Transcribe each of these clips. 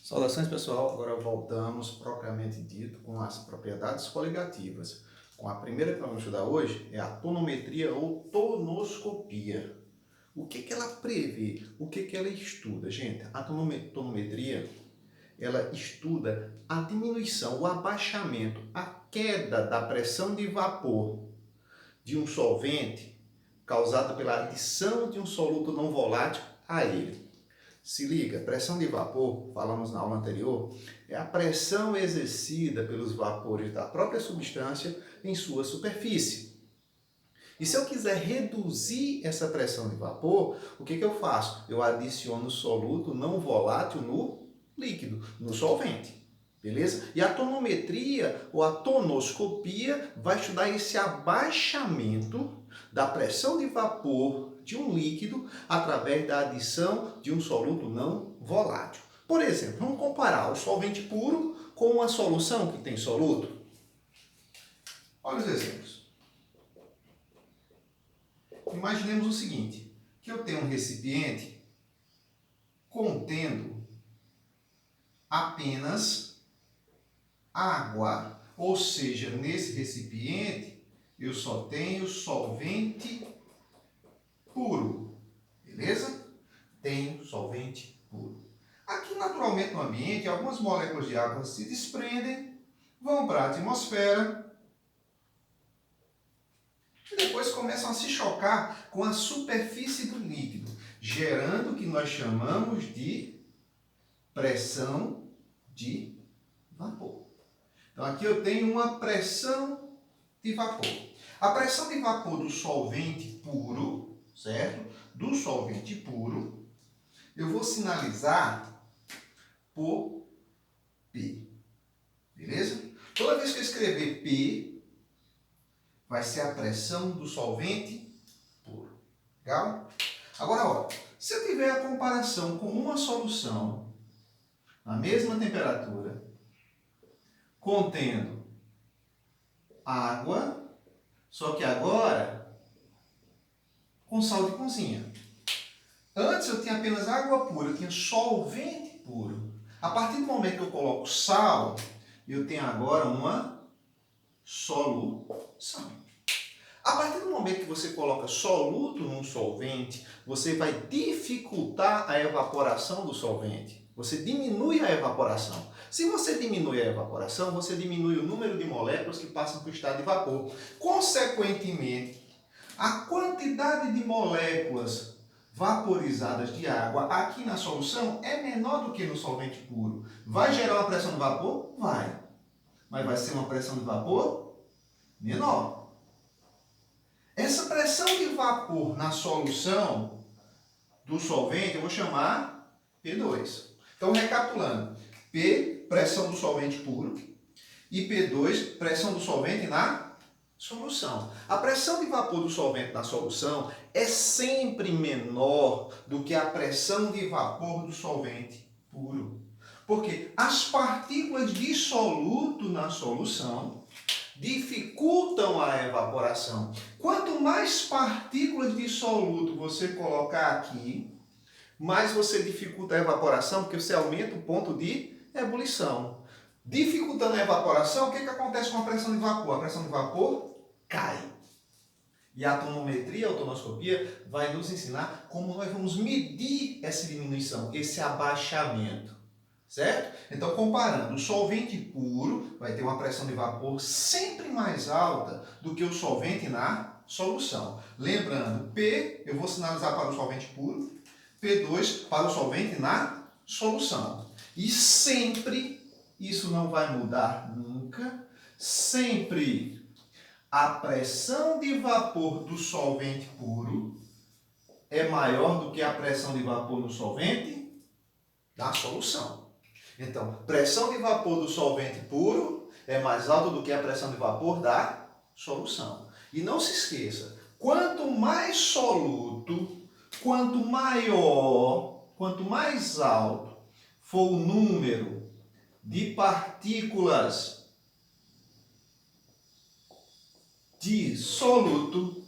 Saudações, pessoal. Agora voltamos, propriamente dito, com as propriedades coligativas. Com a primeira que nós vamos estudar hoje é a tonometria ou tonoscopia. O que ela prevê? O que ela estuda? Gente, a tonometria, ela estuda a diminuição, o abaixamento, a queda da pressão de vapor de um solvente causada pela adição de um soluto não volátil a ele. Se liga, pressão de vapor, falamos na aula anterior, é a pressão exercida pelos vapores da própria substância em sua superfície. E se eu quiser reduzir essa pressão de vapor, o que eu faço? Eu adiciono soluto não volátil no líquido, no solvente. Beleza? E a tonometria ou a tonoscopia vai estudar esse abaixamento da pressão de vapor de um líquido através da adição de um soluto não volátil. Por exemplo, vamos comparar o solvente puro com uma solução que tem soluto? Olha os exemplos. Imaginemos o seguinte, que eu tenho um recipiente contendo apenas água, ou seja, nesse recipiente eu só tenho solvente puro, beleza? Tenho solvente puro. Aqui, naturalmente, no ambiente, algumas moléculas de água se desprendem, vão para a atmosfera e depois começam a se chocar com a superfície do líquido, gerando o que nós chamamos de pressão de vapor. Então, aqui eu tenho uma pressão de vapor. A pressão de vapor do solvente puro, certo? Do solvente puro, eu vou sinalizar por P. Beleza? Toda vez que eu escrever P, vai ser a pressão do solvente puro. Legal? Agora, ó, se eu tiver a comparação com uma solução na mesma temperatura, contendo água, só que agora com sal de cozinha. Antes eu tinha apenas água pura, eu tinha solvente puro. A partir do momento que eu coloco sal, eu tenho agora uma solução. A partir do momento que você coloca soluto num solvente, você vai dificultar a evaporação do solvente. Você diminui a evaporação. Se você diminui a evaporação, você diminui o número de moléculas que passam para o estado de vapor. Consequentemente, a quantidade de moléculas vaporizadas de água aqui na solução é menor do que no solvente puro. Vai gerar uma pressão de vapor? Vai. Mas vai ser uma pressão de vapor menor. Essa pressão de vapor na solução do solvente eu vou chamar P2. Então, recapitulando, P, pressão do solvente puro, e P2, pressão do solvente na solução. A pressão de vapor do solvente na solução é sempre menor do que a pressão de vapor do solvente puro. Porque as partículas de soluto na solução dificultam a evaporação. Quanto mais partículas de soluto você colocar aqui, mais você dificulta a evaporação, porque você aumenta o ponto de ebulição. Dificultando a evaporação, o que acontece com a pressão de vapor? A pressão de vapor cai. E a tonometria, a tonoscopia, vai nos ensinar como nós vamos medir essa diminuição, esse abaixamento. Certo? Então, comparando, o solvente puro vai ter uma pressão de vapor sempre mais alta do que o solvente na solução. Lembrando, P eu vou sinalizar para o solvente puro, P2 para o solvente na solução. E sempre, isso não vai mudar nunca, sempre a pressão de vapor do solvente puro é maior do que a pressão de vapor no solvente da solução. Então, pressão de vapor do solvente puro é mais alta do que a pressão de vapor da solução. E não se esqueça, quanto mais soluto, quanto maior, quanto mais alto for o número de partículas de soluto,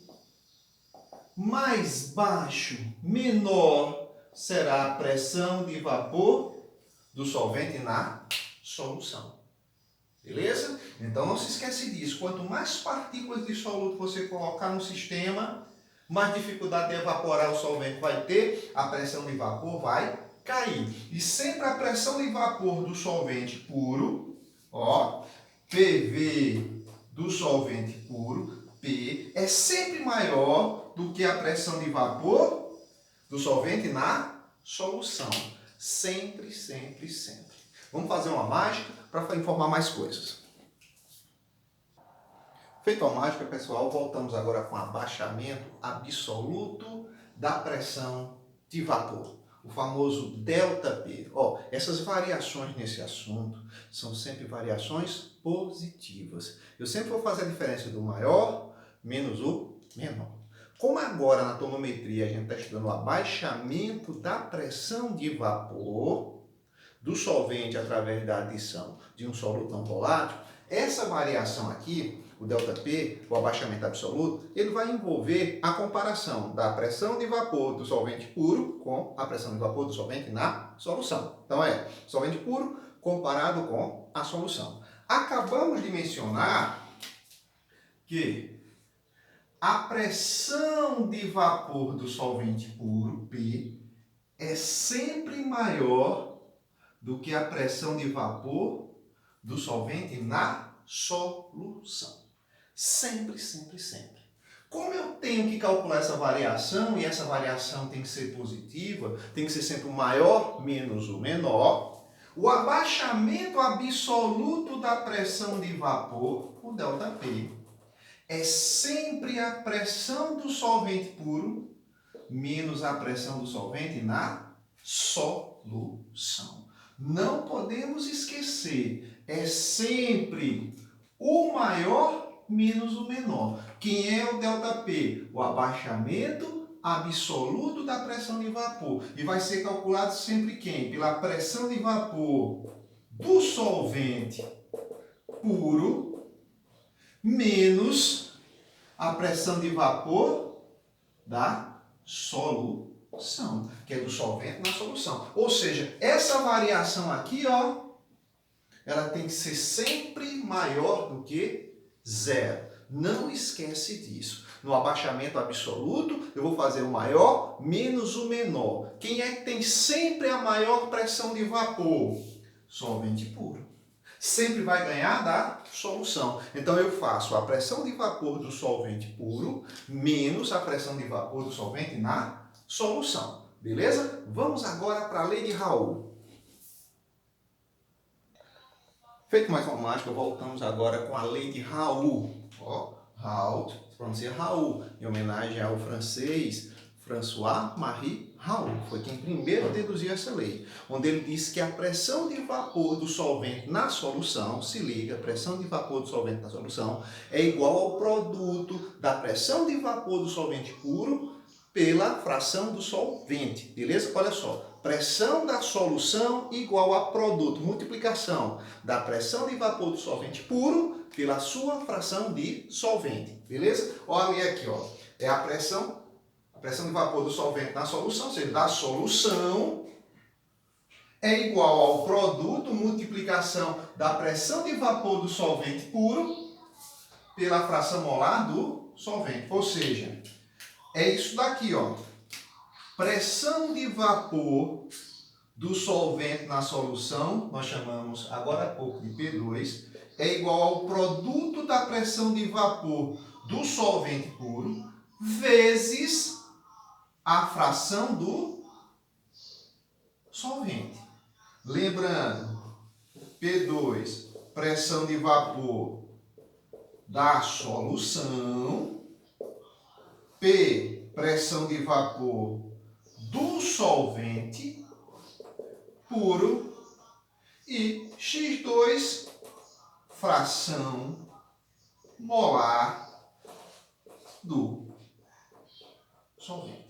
mais baixo, menor será a pressão de vapor do solvente na solução. Beleza? Então não se esquece disso. Quanto mais partículas de soluto você colocar no sistema, mais dificuldade de evaporar o solvente vai ter, a pressão de vapor vai cair. E sempre a pressão de vapor do solvente puro, ó, PV do solvente puro, P, é sempre maior do que a pressão de vapor do solvente na solução. Sempre, sempre, sempre. Vamos fazer uma mágica para informar mais coisas. Feito a mágica, pessoal, voltamos agora com abaixamento absoluto da pressão de vapor, o famoso ΔP. Ó, essas variações nesse assunto são sempre variações positivas. Eu sempre vou fazer a diferença do maior menos o menor. Como agora na tonometria a gente está estudando o abaixamento da pressão de vapor do solvente através da adição de um soluto não volátil, essa variação aqui, o ΔP, o abaixamento absoluto, ele vai envolver a comparação da pressão de vapor do solvente puro com a pressão de vapor do solvente na solução. Então solvente puro comparado com a solução. Acabamos de mencionar que a pressão de vapor do solvente puro, P, é sempre maior do que a pressão de vapor do solvente na solução. Sempre, sempre, sempre. Como eu tenho que calcular essa variação, e essa variação tem que ser positiva, tem que ser sempre o maior menos o menor, o abaixamento absoluto da pressão de vapor, o ΔP, é sempre a pressão do solvente puro menos a pressão do solvente na solução. Não podemos esquecer, é sempre o maior menos o menor. Quem é o ΔP? O abaixamento absoluto da pressão de vapor. E vai ser calculado sempre quem? Pela pressão de vapor do solvente puro menos a pressão de vapor da solução, que é do solvente na solução. Ou seja, essa variação aqui, ó, ela tem que ser sempre maior do que zero. Não esquece disso. No abaixamento absoluto, eu vou fazer o maior menos o menor. Quem é que tem sempre a maior pressão de vapor? Solvente puro. Sempre vai ganhar da solução. Então eu faço a pressão de vapor do solvente puro menos a pressão de vapor do solvente na solução. Beleza? Vamos agora para a lei de Raoult. Feito mais uma mágica, voltamos agora com a lei de Raoult. Ó, Raoult, pronuncia Raoult, em homenagem ao francês François-Marie Raoult. Foi quem primeiro deduziu essa lei, onde ele disse que a pressão de vapor do solvente na solução, se liga, a pressão de vapor do solvente na solução é igual ao produto da pressão de vapor do solvente puro pela fração do solvente. Beleza? Olha só. Pressão da solução igual a produto, multiplicação da pressão de vapor do solvente puro pela sua fração de solvente. Beleza? Olha aqui, ó. É a pressão de vapor do solvente na solução, ou seja, da solução é igual ao produto, multiplicação da pressão de vapor do solvente puro pela fração molar do solvente. Ou seja, é isso daqui, ó. Pressão de vapor do solvente na solução, nós chamamos agora há pouco de P2, é igual ao produto da pressão de vapor do solvente puro vezes a fração do solvente. Lembrando, P2, pressão de vapor da solução, P, pressão de vapor do solvente puro e X2, fração molar do solvente.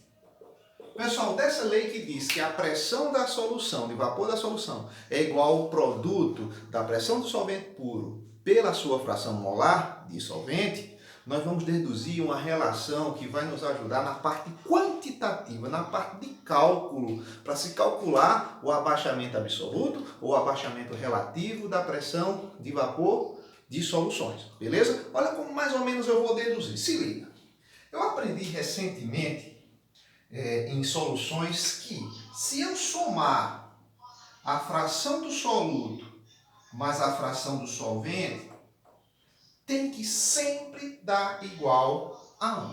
Pessoal, dessa lei que diz que a pressão da solução, de vapor da solução, é igual ao produto da pressão do solvente puro pela sua fração molar de solvente, nós vamos deduzir uma relação que vai nos ajudar na parte quantitativa, na parte de cálculo, para se calcular o abaixamento absoluto ou abaixamento relativo da pressão de vapor de soluções, beleza? Olha como mais ou menos eu vou deduzir. Se liga, eu aprendi recentemente em soluções que se eu somar a fração do soluto mais a fração do solvente, tem que sempre dar igual a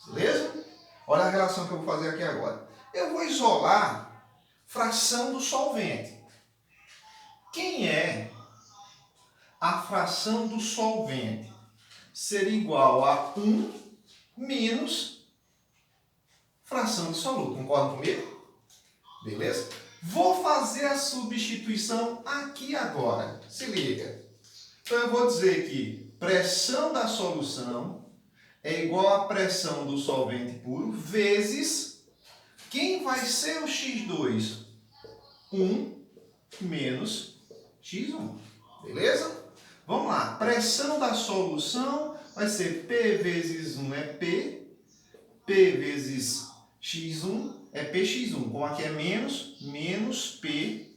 1. Beleza? Olha a relação que eu vou fazer aqui agora. Eu vou isolar fração do solvente. Quem é a fração do solvente? Seria igual a 1 menos fração de soluto. Concordam comigo? Beleza? Vou fazer a substituição aqui agora. Se liga. Então eu vou dizer que pressão da solução é igual à pressão do solvente puro vezes quem vai ser o X2? 1 menos X1. Beleza? Vamos lá. Pressão da solução vai ser P vezes 1 é P. P vezes X1 é PX1. Como aqui é menos PX1.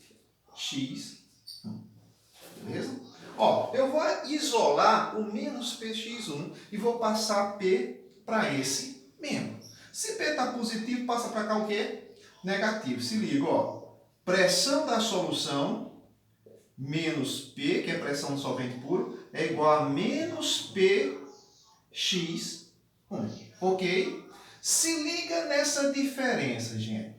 Beleza? Ó, eu vou isolar o menos PX1 e vou passar P para esse membro. Se P está positivo, passa para cá o quê? Negativo. Se liga, ó. Pressão da solução menos P, que é pressão do solvente puro, é igual a menos PX1. Ok? Se liga nessa diferença, gente.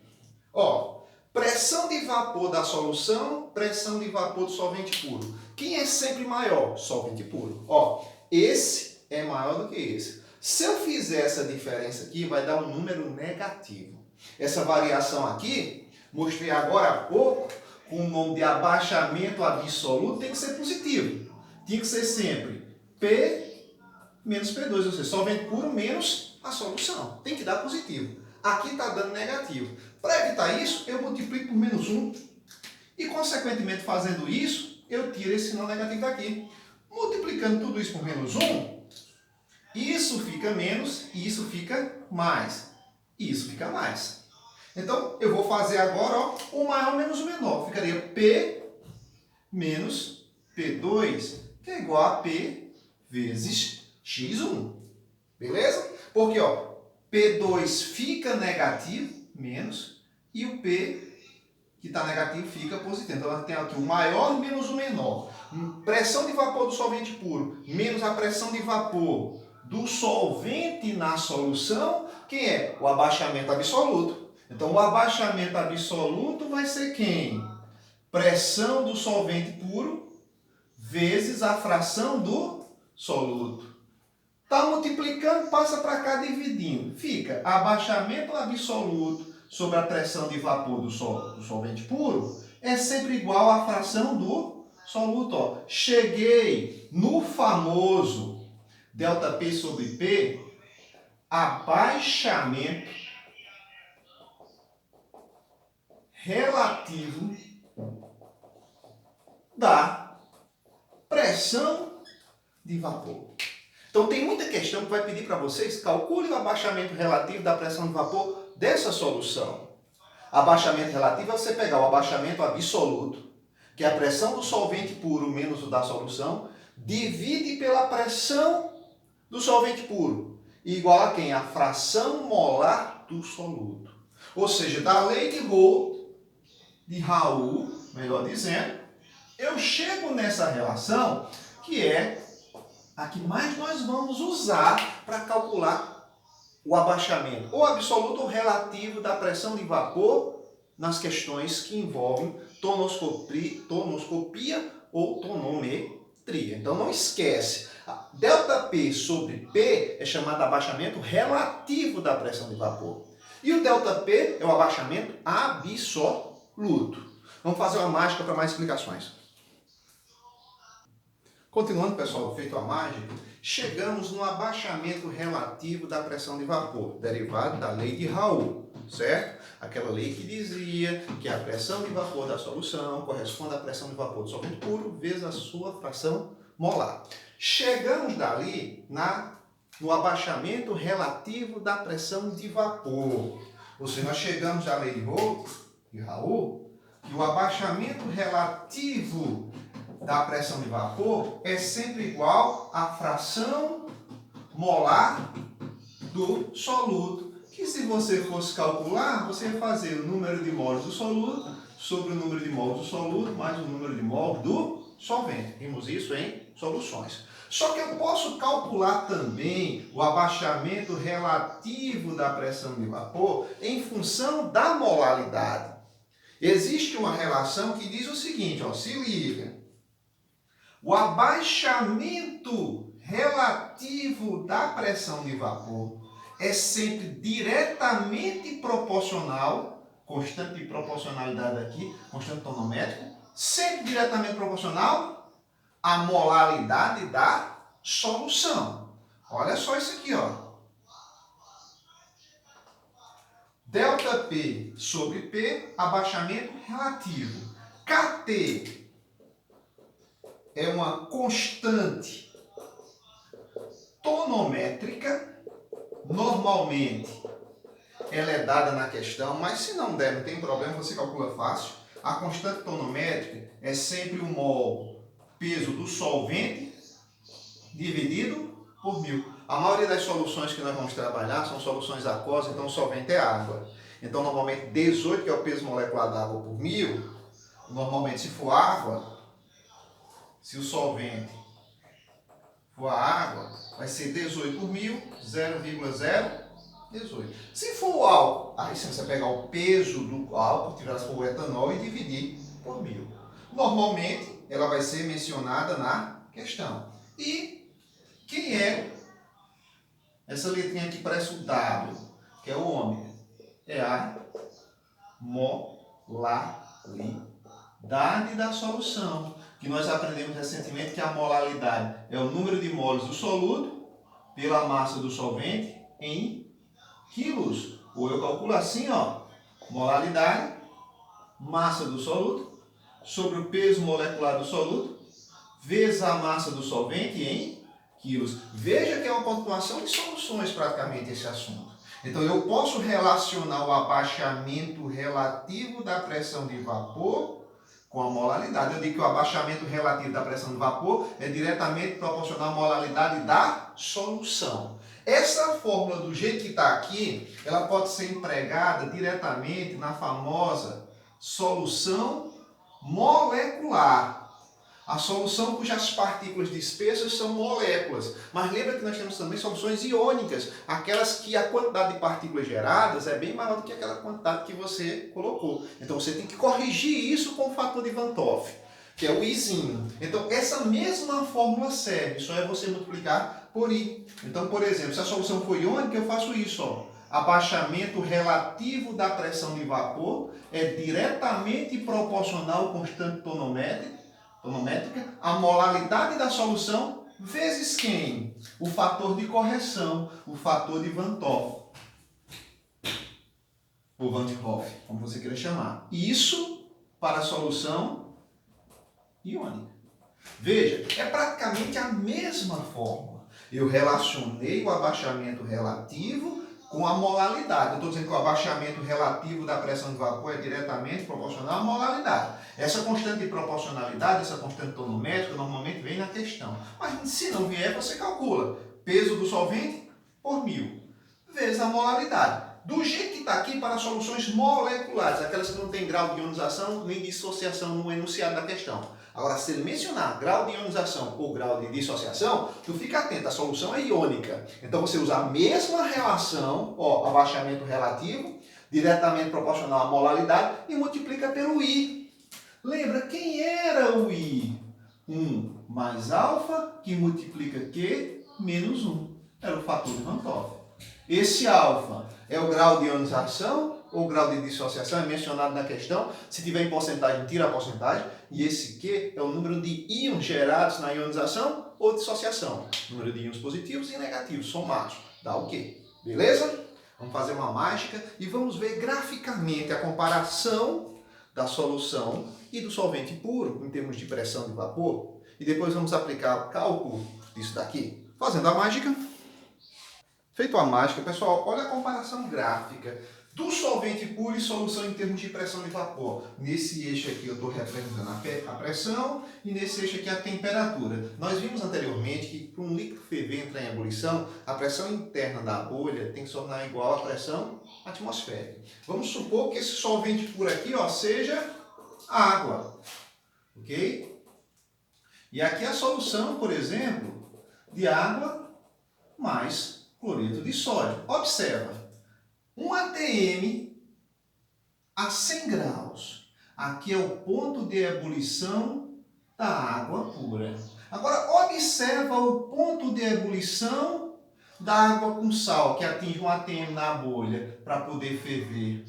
Ó, pressão de vapor da solução, pressão de vapor do solvente puro. Quem é sempre maior? Solvente puro. Ó, esse é maior do que esse. Se eu fizer essa diferença aqui, vai dar um número negativo. Essa variação aqui, mostrei agora há pouco, com o nome de abaixamento absoluto, tem que ser positivo. Tem que ser sempre P menos P2, ou seja, solvente puro menos a solução. Tem que dar positivo. Aqui está dando negativo. Para evitar isso, eu multiplico por menos 1 e, consequentemente, fazendo isso, eu tiro esse sinal negativo daqui. Multiplicando tudo isso por menos 1, isso fica menos e isso fica mais. E isso fica mais. Então, eu vou fazer agora ó, o maior menos o menor. Ficaria P menos P2, que é igual a P vezes X1. Beleza? Porque ó, P2 fica negativo, menos, e o P que está negativo fica positivo. Então, eu tenho aqui o maior menos o menor. Pressão de vapor do solvente puro menos a pressão de vapor do solvente na solução, quem é? O abaixamento absoluto. Então, o abaixamento absoluto vai ser quem? Pressão do solvente puro vezes a fração do soluto. Está multiplicando, passa para cá dividindo. Fica abaixamento absoluto sobre a pressão de vapor do solvente puro é sempre igual à fração do soluto. Ó. Cheguei no famoso ΔP sobre P, abaixamento relativo da pressão de vapor. Então tem muita questão que vai pedir para vocês, calcule o abaixamento relativo da pressão de vapor dessa solução. Abaixamento relativo é você pegar o abaixamento absoluto, que é a pressão do solvente puro menos o da solução, divide pela pressão do solvente puro, igual a quem? A fração molar do soluto. Ou seja, da lei de Raul, melhor dizendo, eu chego nessa relação que é a que mais nós vamos usar para calcular o abaixamento, ou absoluto ou relativo da pressão de vapor nas questões que envolvem tonoscopia ou tonometria. Então não esquece, ΔP sobre P é chamado de abaixamento relativo da pressão de vapor. E o ΔP é o abaixamento absoluto. Vamos fazer uma mágica para mais explicações. Continuando, pessoal, feito a mágica, chegamos no abaixamento relativo da pressão de vapor, derivado da lei de Raul, certo? Aquela lei que dizia que a pressão de vapor da solução corresponde à pressão de vapor do solvente puro vezes a sua fração molar. Chegamos dali na no abaixamento relativo da pressão de vapor. Ou seja, nós chegamos à lei de Raoult, que o abaixamento relativo da pressão de vapor é sempre igual à fração molar do soluto. Que se você fosse calcular, você ia fazer o número de mols do soluto sobre o número de mols do soluto mais o número de mols do solvente. Vimos isso em soluções. Só que eu posso calcular também o abaixamento relativo da pressão de vapor em função da molaridade. Existe uma relação que diz o seguinte, ó, se liga. O abaixamento relativo da pressão de vapor é sempre diretamente proporcional, constante de proporcionalidade aqui, constante tonométrico, sempre diretamente proporcional à molaridade da solução. Olha só isso aqui, ó. Delta P sobre P, abaixamento relativo. Kt é uma constante tonométrica. Normalmente, ela é dada na questão, mas se não der, não tem problema, você calcula fácil. A constante tonométrica é sempre o mol peso do solvente dividido por 1000. A maioria das soluções que nós vamos trabalhar são soluções aquosas, então o solvente é água. Então, normalmente, 18, que é o peso molecular da água por 1000, normalmente, se for água, se o solvente for a água, vai ser 18 por 1000, 0,018. Se for o álcool, aí sim você pegar o peso do álcool, tirar se for o etanol e dividir por 1000. Normalmente, ela vai ser mencionada na questão. E quem é essa letrinha aqui parece o W, que é o ômega? É a molaridade da solução. Que nós aprendemos recentemente que a molaridade é o número de moles do soluto pela massa do solvente em quilos. Ou eu calculo assim, ó, molaridade, massa do soluto, sobre o peso molecular do soluto, vezes a massa do solvente em quilos. Veja que é uma pontuação de soluções praticamente esse assunto. Então eu posso relacionar o abaixamento relativo da pressão de vapor com a molaridade. Eu digo que o abaixamento relativo da pressão de vapor é diretamente proporcional à molaridade da solução. Essa fórmula, do jeito que está aqui, ela pode ser empregada diretamente na famosa solução molecular. A solução cujas partículas dispersas são moléculas. Mas lembra que nós temos também soluções iônicas, aquelas que a quantidade de partículas geradas é bem maior do que aquela quantidade que você colocou. Então você tem que corrigir isso com o fator de Van Toff, que é o Izinho. Então essa mesma fórmula serve, só é você multiplicar por I. Então, por exemplo, se a solução for iônica, eu faço isso, ó. Abaixamento relativo da pressão de vapor é diretamente proporcional ao constante tonométrica, a molaridade da solução vezes quem? O fator de correção, o fator de Van Toff, ou Van Hoff, como você queira chamar. Isso para a solução iônica. Veja, é praticamente a mesma fórmula. Eu relacionei o abaixamento relativo com a molaridade. Eu estou dizendo que o abaixamento relativo da pressão de vapor é diretamente proporcional à molaridade. Essa constante de proporcionalidade, essa constante tonométrica, normalmente vem na questão. Mas se não vier, você calcula peso do solvente por 1000, vezes a molaridade. Do jeito que está aqui para soluções moleculares, aquelas que não têm grau de ionização nem dissociação no enunciado da questão. Agora, se ele mencionar grau de ionização ou grau de dissociação, tu fica atento, a solução é iônica. Então você usa a mesma relação, ó, abaixamento relativo, diretamente proporcional à molaridade, e multiplica pelo I. Lembra quem era o I? 1 mais alfa, que multiplica Q menos 1. Era o fator de Van Toff. Esse alfa é o grau de ionização ou grau de dissociação, é mencionado na questão. Se tiver em porcentagem, tira a porcentagem. E esse Q é o número de íons gerados na ionização ou dissociação. Número de íons positivos e negativos, somados. Dá o quê? Beleza? Vamos fazer uma mágica e vamos ver graficamente a comparação da solução e do solvente puro, em termos de pressão de vapor. E depois vamos aplicar o cálculo disso daqui. Fazendo a mágica. Feito a mágica, pessoal, olha a comparação gráfica do solvente puro e solução em termos de pressão de vapor. Nesse eixo aqui eu estou representando a pressão e nesse eixo aqui a temperatura. Nós vimos anteriormente que para um líquido ferver entrar em ebulição, a pressão interna da bolha tem que se tornar igual à pressão atmosférica. Vamos supor que esse solvente puro aqui seja água, ok? E aqui a solução, por exemplo, de água mais cloreto de sódio. Observa, um ATM a 100 graus. Aqui é o ponto de ebulição da água pura. Agora, observa o ponto de ebulição da água com sal, que atinge um ATM na bolha para poder ferver.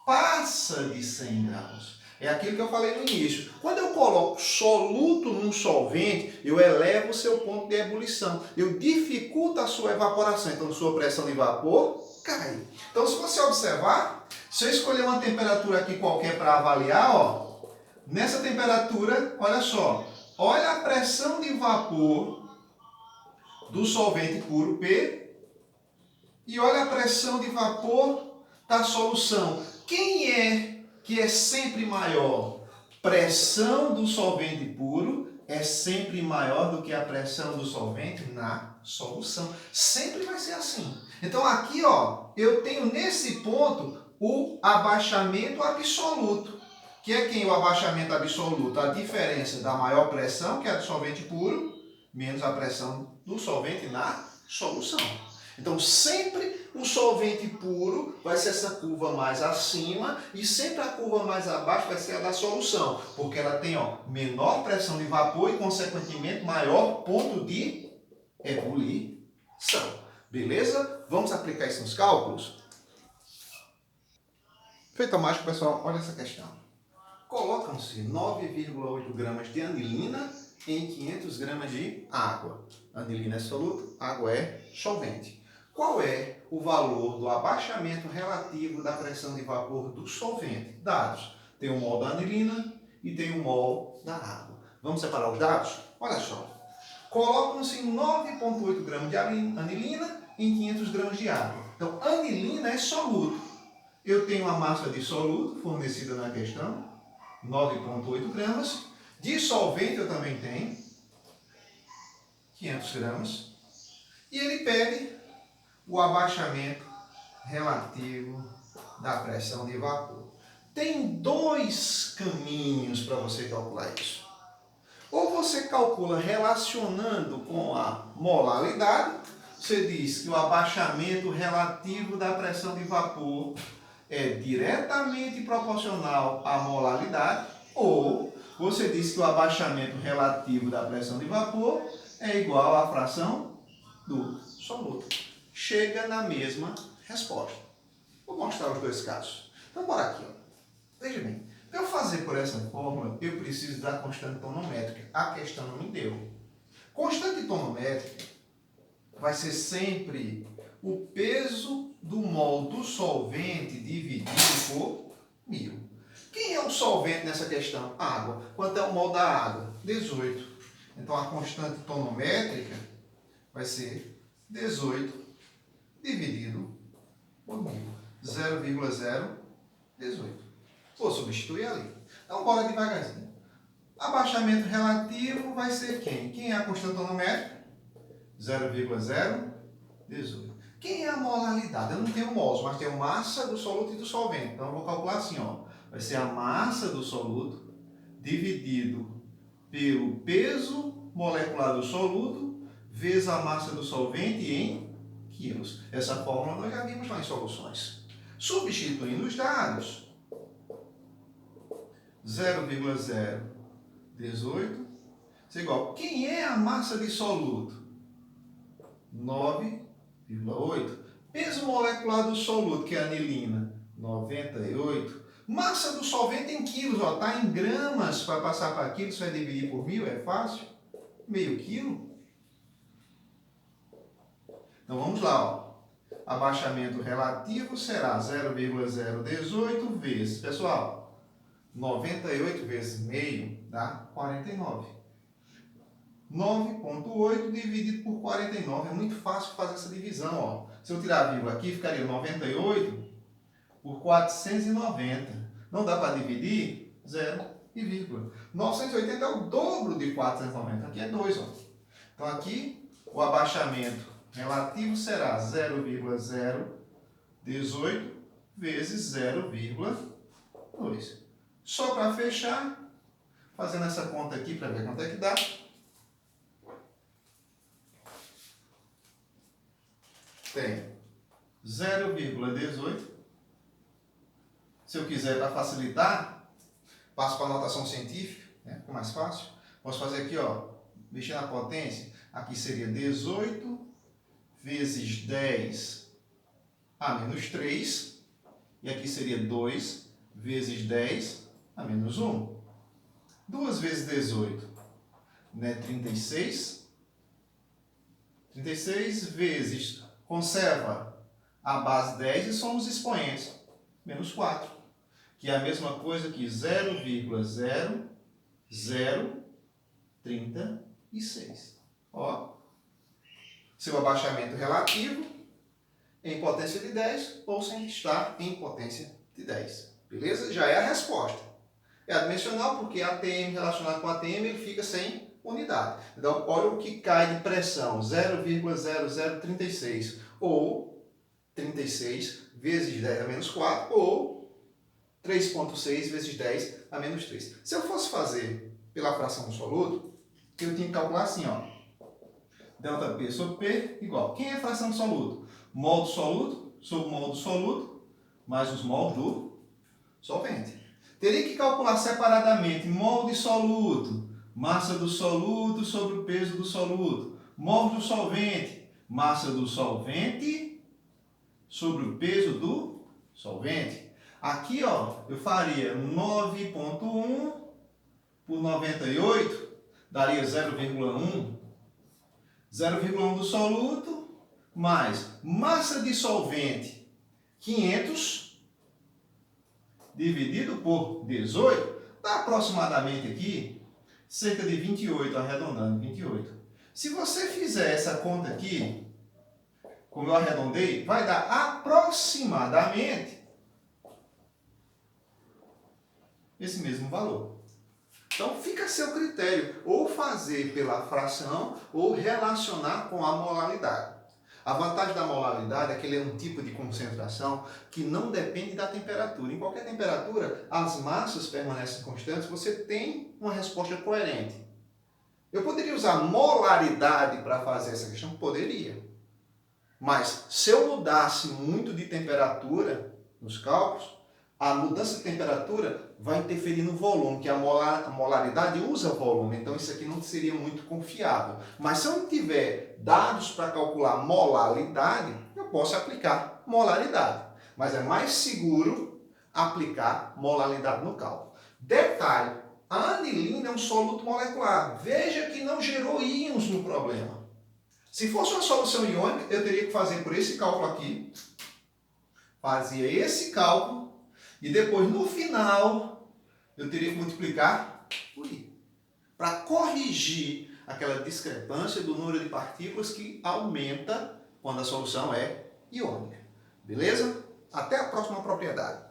Passa de 100 graus. É aquilo que eu falei no início. Quando eu coloco soluto num solvente, eu elevo o seu ponto de ebulição. Eu dificulto a sua evaporação. Então, sua pressão de vapor cai. Então, se você observar, se eu escolher uma temperatura aqui qualquer para avaliar, nessa temperatura, olha só. Olha a pressão de vapor do solvente puro P e olha a pressão de vapor da solução. Quem é que é sempre maior? Pressão do solvente puro é sempre maior do que a pressão do solvente na solução. Sempre vai ser assim. Então aqui, eu tenho nesse ponto o abaixamento absoluto. Que é quem o abaixamento absoluto? A diferença da maior pressão, que é a do solvente puro, menos a pressão do solvente na solução. Então, sempre o solvente puro vai ser essa curva mais acima e sempre a curva mais abaixo vai ser a da solução, porque ela tem menor pressão de vapor e, consequentemente, maior ponto de ebulição. Beleza? Vamos aplicar isso nos cálculos? Feito a mágica, pessoal, olha essa questão. Colocam-se 9,8 gramas de anilina em 500 gramas de água. Anilina é soluto, água é solvente. Qual é o valor do abaixamento relativo da pressão de vapor do solvente? Dados. Tem o mol da anilina e tem o mol da água. Vamos separar os dados? Olha só. Colocam-se 9,8 gramas de anilina em 500 gramas de água. Então, anilina é soluto. Eu tenho a massa de soluto fornecida na questão, 9,8 gramas. De solvente eu também tenho 500 gramas. E ele pede o abaixamento relativo da pressão de vapor. Tem dois caminhos para você calcular isso. Ou você calcula relacionando com a molaridade. Você diz que o abaixamento relativo da pressão de vapor é diretamente proporcional à molaridade, ou você diz que o abaixamento relativo da pressão de vapor é igual à fração do soluto. Chega na mesma resposta. Vou mostrar os dois casos. Então, bora aqui. Veja bem, para eu fazer por essa fórmula, eu preciso da constante tonométrica. A questão não me deu. Constante tonométrica vai ser sempre o peso do mol do solvente dividido por 1000. Quem é o solvente nessa questão? Água. Quanto é o mol da água? 18. Então, a constante tonométrica vai ser 18 dividido por 1000. 0,018. Vou substituir ali. Então, bora devagarzinho. Abaixamento relativo vai ser quem? Quem é a constante tonométrica? 0,018. Quem é a molaridade? Eu não tenho mols, mas tenho massa do soluto e do solvente. Então, eu vou calcular assim, vai ser a massa do soluto dividido pelo peso molecular do soluto vezes a massa do solvente em quilos. Essa fórmula nós já vimos lá em soluções. Substituindo os dados, 0,018 é igual. Quem é a massa de soluto? 9,8. Peso molecular do soluto, que é a anilina, 98. Massa do solvente em quilos, está em gramas para passar para quilos, você vai dividir por 1000, é fácil. Meio quilo. Então vamos lá, abaixamento relativo será 0,018 vezes, pessoal, 98 vezes meio dá 49. 9,8 dividido por 49. É muito fácil fazer essa divisão. Ó. Se eu tirar a vírgula aqui, ficaria 98 por 490. Não dá para dividir? Zero e vírgula. 980 é o dobro de 490. Aqui é 2. Ó. Então, aqui, o abaixamento relativo será 0,018 vezes 0,2. Só para fechar, fazendo essa conta aqui para ver quanto é que dá. Tem 0,18. Se eu quiser, para facilitar, passo para a notação científica, né? Fica mais fácil. Posso fazer aqui, ó, mexer na potência. Aqui seria 18 vezes 10 a menos 3. E aqui seria 2 vezes 10 a menos 1. 2 vezes 18, né? 36. 36 vezes, conserva a base 10 e somos expoentes. Menos 4. Que é a mesma coisa que 0,0036. Ó, seu abaixamento relativo em potência de 10 ou sem estar em potência de 10. Beleza? Já é a resposta. É adimensional porque ATM relacionado com ATM ele fica sem unidade. Então, olha o que cai de pressão, 0,0036 ou 36 vezes 10 a menos 4 ou 3,6 vezes 10 a menos 3. Se eu fosse fazer pela fração do soluto, eu tinha que calcular assim, ó. Delta P sobre P igual. Quem é a fração do soluto? Mol do soluto sobre mol do soluto mais os mols do solvente. Teria que calcular separadamente mol de soluto, massa do soluto sobre o peso do soluto. Mol do solvente, massa do solvente sobre o peso do solvente. Aqui, ó, eu faria 9,1 por 98, daria 0,1. 0,1 do soluto, mais massa de solvente, 500, dividido por 18, dá aproximadamente aqui, cerca de 28, arredondando, 28. Se você fizer essa conta aqui, como eu arredondei, vai dar aproximadamente esse mesmo valor. Então, fica a seu critério, ou fazer pela fração, ou relacionar com a molaridade. A vantagem da molaridade é que ele é um tipo de concentração que não depende da temperatura. Em qualquer temperatura, as massas permanecem constantes, você tem uma resposta coerente. Eu poderia usar molaridade para fazer essa questão? Poderia. Mas, se eu mudasse muito de temperatura nos cálculos, a mudança de temperatura vai interferir no volume, que a molaridade usa volume, então isso aqui não seria muito confiável. Mas se eu não tiver dados para calcular molaridade, eu posso aplicar molaridade. Mas é mais seguro aplicar molaridade no cálculo. Detalhe, a anilina é um soluto molecular. Veja que não gerou íons no problema. Se fosse uma solução iônica, eu teria que fazer por esse cálculo aqui, fazia esse cálculo, e depois, no final, eu teria que multiplicar por I. Para corrigir aquela discrepância do número de partículas que aumenta quando a solução é iônica. Beleza? Até a próxima propriedade.